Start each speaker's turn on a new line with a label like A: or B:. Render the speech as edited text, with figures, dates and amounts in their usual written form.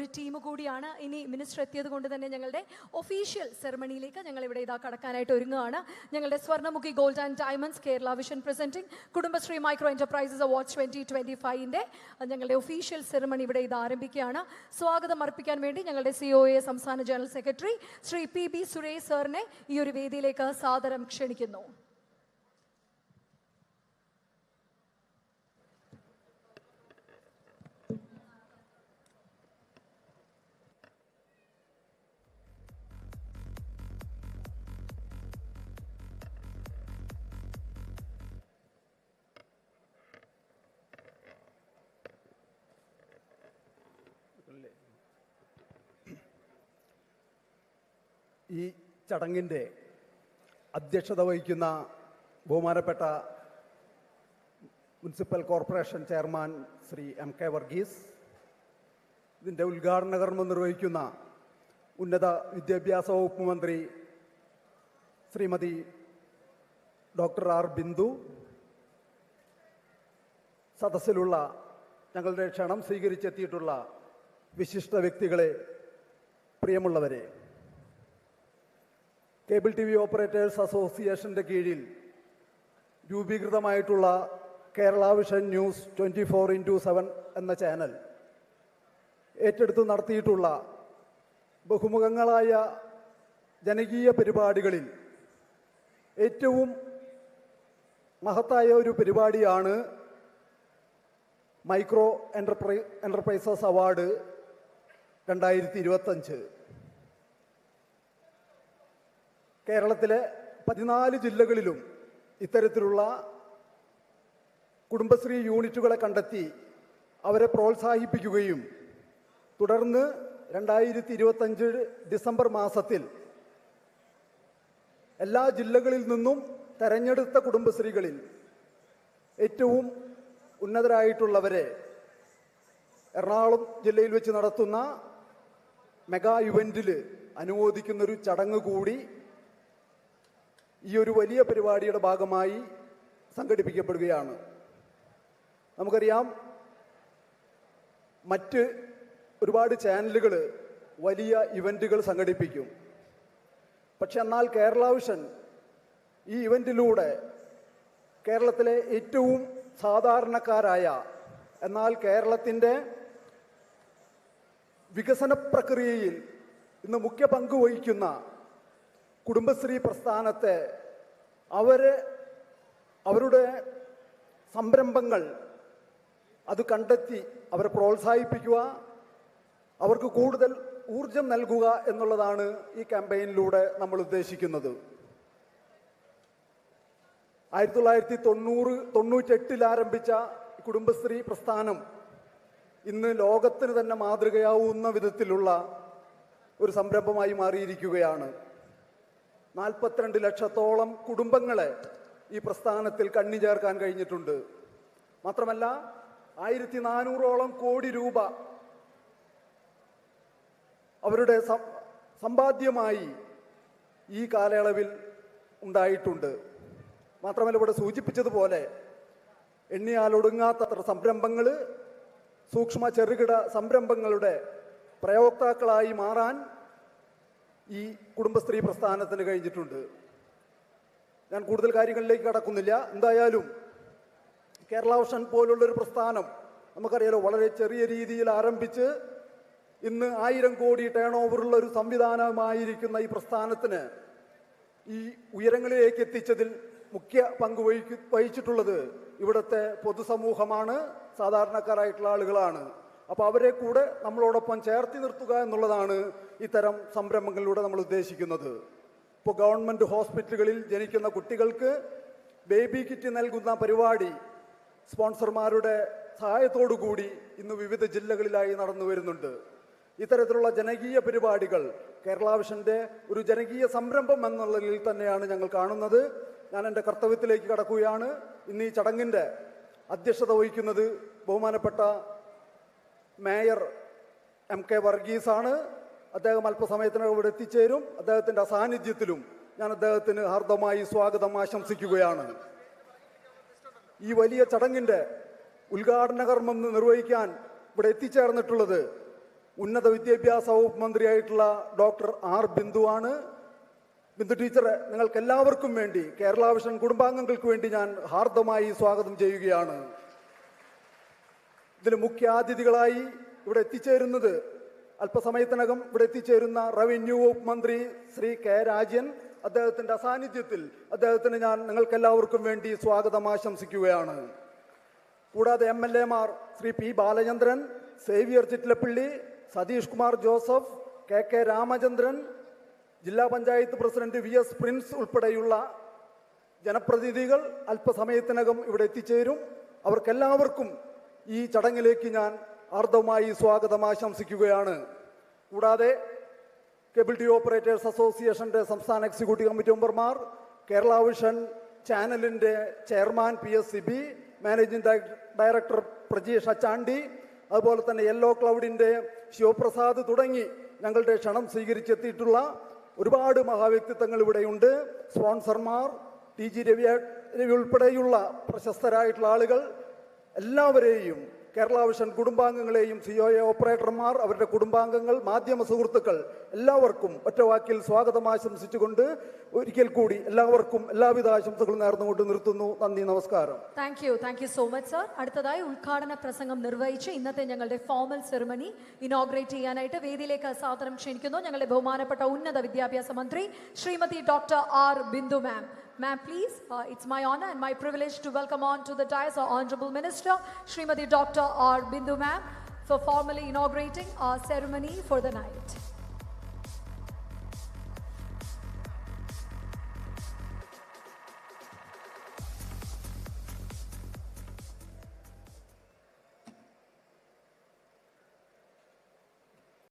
A: ഒരു ടീം കൂടിയാണ്. ഇനി മിനിസ്റ്റർ എത്തിയത് കൊണ്ട് തന്നെ ഞങ്ങളുടെ ഒഫീഷ്യൽ സെറമണിയിലേക്ക് ഞങ്ങൾ ഇവിടെ കടക്കാനായിട്ട് ഒരുങ്ങുകയാണ്. ഞങ്ങളുടെ Swarnamukhi gold and diamonds Kerala vision presenting Kudumbashree micro enterprises awards 2025 ഞങ്ങളുടെ ഒഫീഷ്യൽ സെറമണി ഇവിടെ ആരംഭിക്കുകയാണ്. സ്വാഗതം അർപ്പിക്കാൻ വേണ്ടി ഞങ്ങളുടെ COA സംസ്ഥാന general secretary Shri PB Suresh സാറിനെ ഈ ഒരു വേദിയിലേക്ക് സാദരം ക്ഷണിക്കുന്നു.
B: ഈ ചടങ്ങിൻ്റെ അധ്യക്ഷത വഹിക്കുന്ന ബഹുമാനപ്പെട്ട municipal corporation chairman Shri MK Varghese, ഇതിൻ്റെ ഉദ്ഘാടന കർമ്മം നിർവഹിക്കുന്ന ഉന്നത വിദ്യാഭ്യാസ വകുപ്പ് മന്ത്രി ശ്രീമതി ഡോക്ടർ R ബിന്ദു, സദസ്സിലുള്ള ഞങ്ങളുടെ ക്ഷണം സ്വീകരിച്ചെത്തിയിട്ടുള്ള വിശിഷ്ട വ്യക്തികളെ, പ്രിയമുള്ളവരെ, കേബിൾ TV ഓപ്പറേറ്റേഴ്സ് അസോസിയേഷൻ്റെ കീഴിൽ രൂപീകൃതമായിട്ടുള്ള കേരള വിഷൻ ന്യൂസ് 24x7 എന്ന ചാനൽ ഏറ്റെടുത്ത് നടത്തിയിട്ടുള്ള ബഹുമുഖങ്ങളായ ജനകീയ പരിപാടികളിൽ ഏറ്റവും മഹത്തായ ഒരു പരിപാടിയാണ് മൈക്രോ എന്റർപ്രൈസസ് അവാർഡ് 2025. കേരളത്തിലെ 14 ജില്ലകളിലും ഇത്തരത്തിലുള്ള കുടുംബശ്രീ യൂണിറ്റുകളെ കണ്ടെത്തി അവരെ പ്രോത്സാഹിപ്പിക്കുകയും തുടർന്ന് 2025 ഡിസംബർ മാസത്തിൽ എല്ലാ ജില്ലകളിൽ നിന്നും തെരഞ്ഞെടുത്ത കുടുംബശ്രീകളിൽ ഏറ്റവും ഉന്നതരായിട്ടുള്ളവരെ എറണാകുളം ജില്ലയിൽ വെച്ച് നടത്തുന്ന മെഗാ ഇവൻറ്റിൽ അനുമോദിക്കുന്നൊരു ചടങ്ങ് കൂടി ഈ ഒരു വലിയ പരിപാടിയുടെ ഭാഗമായി സംഘടിപ്പിക്കപ്പെടുകയാണ്. നമുക്കറിയാം, മറ്റ് ഒരുപാട് ചാനലുകൾ വലിയ ഇവൻറ്റുകൾ സംഘടിപ്പിക്കും. പക്ഷെ എന്നാൽ കേരള വിഷൻ ഈ ഇവൻറ്റിലൂടെ കേരളത്തിലെ ഏറ്റവും സാധാരണക്കാരായ, എന്നാൽ കേരളത്തിൻ്റെ വികസന പ്രക്രിയയിൽ ഇന്ന് മുഖ്യ പങ്ക് വഹിക്കുന്ന കുടുംബശ്രീ പ്രസ്ഥാനത്തെ അവരുടെ സംരംഭങ്ങൾ അത് കണ്ടെത്തി അവരെ പ്രോത്സാഹിപ്പിക്കുക, അവർക്ക് കൂടുതൽ ഊർജം നൽകുക എന്നുള്ളതാണ് ഈ ക്യാമ്പയിനിലൂടെ നമ്മൾ ഉദ്ദേശിക്കുന്നത്. 1998 ആരംഭിച്ച കുടുംബശ്രീ പ്രസ്ഥാനം ഇന്ന് ലോകത്തിന് തന്നെ മാതൃകയാവുന്ന വിധത്തിലുള്ള ഒരു സംരംഭമായി മാറിയിരിക്കുകയാണ്. 42 ലക്ഷത്തോളം കുടുംബങ്ങളെ ഈ പ്രസ്ഥാനത്തിൽ കണ്ണി ചേർക്കാൻ കഴിഞ്ഞിട്ടുണ്ട്. മാത്രമല്ല 1400ഓളം കോടി രൂപ അവരുടെ സമ്പാദ്യമായി ഈ കാലയളവിൽ ഉണ്ടായിട്ടുണ്ട്. മാത്രമല്ല, ഇവിടെ സൂചിപ്പിച്ചതുപോലെ എണ്ണിയാലൊടുങ്ങാത്തത്ര സംരംഭങ്ങൾ, സൂക്ഷ്മ ചെറുകിട സംരംഭങ്ങളുടെ പ്രയോക്താക്കളായി മാറാൻ ഈ കുടുംബശ്രീ പ്രസ്ഥാനത്തിന് കഴിഞ്ഞിട്ടുണ്ട്. ഞാൻ കൂടുതൽ കാര്യങ്ങളിലേക്ക് കടക്കുന്നില്ല. എന്തായാലും കേരള വിഷൻ പോലുള്ളൊരു പ്രസ്ഥാനം നമുക്കറിയാലോ, വളരെ ചെറിയ രീതിയിൽ ആരംഭിച്ച് ഇന്ന് 1000 കോടി ടേൺ ഓവറുള്ള ഒരു സംവിധാനമായിരിക്കുന്ന ഈ പ്രസ്ഥാനത്തിന് ഈ ഉയരങ്ങളിലേക്ക് എത്തിച്ചതിൽ മുഖ്യ പങ്ക് വഹിച്ചിട്ടുള്ളത് ഇവിടുത്തെ പൊതുസമൂഹമാണ്, സാധാരണക്കാരായിട്ടുള്ള ആളുകളാണ്. അപ്പോൾ അവരെ കൂടെ നമ്മളോടൊപ്പം ചേർത്തി നിർത്തുക എന്നുള്ളതാണ് ഇത്തരം സംരംഭങ്ങളിലൂടെ നമ്മൾ ഉദ്ദേശിക്കുന്നത്. ഇപ്പോൾ ഗവൺമെൻറ് ഹോസ്പിറ്റലുകളിൽ ജനിക്കുന്ന കുട്ടികൾക്ക് ബേബി കിറ്റ് നൽകുന്ന പരിപാടി സ്പോൺസർമാരുടെ സഹായത്തോടു കൂടി ഇന്ന് വിവിധ ജില്ലകളിലായി നടന്നു വരുന്നുണ്ട്. ഇത്തരത്തിലുള്ള ജനകീയ പരിപാടികൾ കേരള വിഷൻ്റെ ഒരു ജനകീയ സംരംഭം എന്നുള്ളതിൽ തന്നെയാണ് ഞങ്ങൾ കാണുന്നത്. ഞാൻ എൻ്റെ കർത്തവ്യത്തിലേക്ക് കടക്കുകയാണ്. ഇന്ന് ഈ ചടങ്ങിൻ്റെ അധ്യക്ഷത വഹിക്കുന്നത് ബഹുമാനപ്പെട്ട മേയർ MK വർഗീസാണ്. അദ്ദേഹം അല്പസമയത്തിനകം ഇവിടെ എത്തിച്ചേരും. അദ്ദേഹത്തിൻ്റെ അസാന്നിധ്യത്തിലും ഞാൻ അദ്ദേഹത്തിന് ഹാർദമായി സ്വാഗതം ആശംസിക്കുകയാണ്. ഈ വലിയ ചടങ്ങിൻ്റെ ഉദ്ഘാടന കർമ്മം നിർവഹിക്കാൻ ഇവിടെ എത്തിച്ചേർന്നിട്ടുള്ളത് ഉന്നത വിദ്യാഭ്യാസ വകുപ്പ് മന്ത്രിയായിട്ടുള്ള ഡോക്ടർ ആർ ബിന്ദുവാണ്. ബിന്ദു ടീച്ചറെ നിങ്ങൾക്ക് എല്ലാവർക്കും വേണ്ടി, കേരള വിഷൻ കുടുംബാംഗങ്ങൾക്ക് വേണ്ടി ഞാൻ ഹാർദമായി സ്വാഗതം ചെയ്യുകയാണ്. ഇതിൽ മുഖ്യാതിഥികളായി ഇവിടെ എത്തിച്ചേരുന്നത്, അല്പസമയത്തിനകം ഇവിടെ എത്തിച്ചേരുന്ന റവന്യൂ വകുപ്പ് മന്ത്രി ശ്രീ കെ രാജൻ. അദ്ദേഹത്തിന്റെ അസാന്നിധ്യത്തിൽ അദ്ദേഹത്തിന് ഞാൻ നിങ്ങൾക്ക് എല്ലാവർക്കും വേണ്ടി സ്വാഗതം ആശംസിക്കുകയാണ്. കൂടാതെ MLA-മാർ ശ്രീ പി ബാലചന്ദ്രൻ, സേവിയർ ചിറ്റിലപ്പള്ളി, സതീഷ് കുമാർ ജോസഫ്, കെ രാമചന്ദ്രൻ, ജില്ലാ പഞ്ചായത്ത് പ്രസിഡന്റ് VS പ്രിൻസ് ഉൾപ്പെടെയുള്ള ജനപ്രതിനിധികൾ അല്പസമയത്തിനകം ഇവിടെ എത്തിച്ചേരും. അവർക്കെല്ലാവർക്കും ഈ ചടങ്ങിലേക്ക് ഞാൻ ആർദ്രമായി സ്വാഗതം ആശംസിക്കുകയാണ്. കൂടാതെ കേബിൾ ടി ഓപ്പറേറ്റേഴ്സ് അസോസിയേഷന്റെ സംസ്ഥാന എക്സിക്യൂട്ടീവ് കമ്മിറ്റി മെമ്പർമാർ, കേരള വിഷൻ ചാനലിന്റെ chairman PS Sibi, managing director Prajeesh Achandi, അതുപോലെ തന്നെ യെല്ലോ ക്ലൗഡിന്റെ ശിവപ്രസാദ് തുടങ്ങി ഞങ്ങളുടെ ക്ഷണം സ്വീകരിച്ചെത്തിയിട്ടുള്ള ഒരുപാട് മഹാവ്യക്തിത്വങ്ങൾ ഇവിടെയുണ്ട്. സ്പോൺസർമാർ, TG രവി ഉൾപ്പെടെയുള്ള പ്രശസ്തരായിട്ടുള്ള ആളുകൾ, എല്ലാവരെയും, കേരള വിഷൻ കുടുംബാംഗങ്ങളെയും, COA ഓപ്പറേറ്റർമാർ, അവരുടെ കുടുംബാംഗങ്ങൾ, മാധ്യമ സുഹൃത്തുക്കൾ എല്ലാവർക്കും ഒറ്റവാക്കിൽ സ്വാഗതം ആശംസിച്ചുകൊണ്ട് ഒരിക്കൽ കൂടി എല്ലാവർക്കും എല്ലാവിധ ആശംസകളും നേർന്നുകൊണ്ട് നിർത്തുന്നു. നന്ദി, നമസ്കാരം.
A: Thank you so much sir. അടുത്തതായി ഉദ്ഘാടന പ്രസംഗം നിർവഹിച്ച് ഇന്നത്തെ ഞങ്ങളുടെ ഫോർമൽ സെറിമണി ഇനോഗ്രേറ്റ് ചെയ്യാനായിട്ട് വേദിയിലേക്ക് സാദരം ക്ഷണിക്കുന്നു ഞങ്ങളുടെ ബഹുമാനപ്പെട്ട ഉന്നത വിദ്യാഭ്യാസ മന്ത്രി Shrimathi doctor R Bindu ma'am. Ma'am, please, it's my honor and my privilege to welcome on to the dais our Honorable Minister, Srimati Dr. R. Bindu Ma'am, for formally inaugurating our ceremony for the night.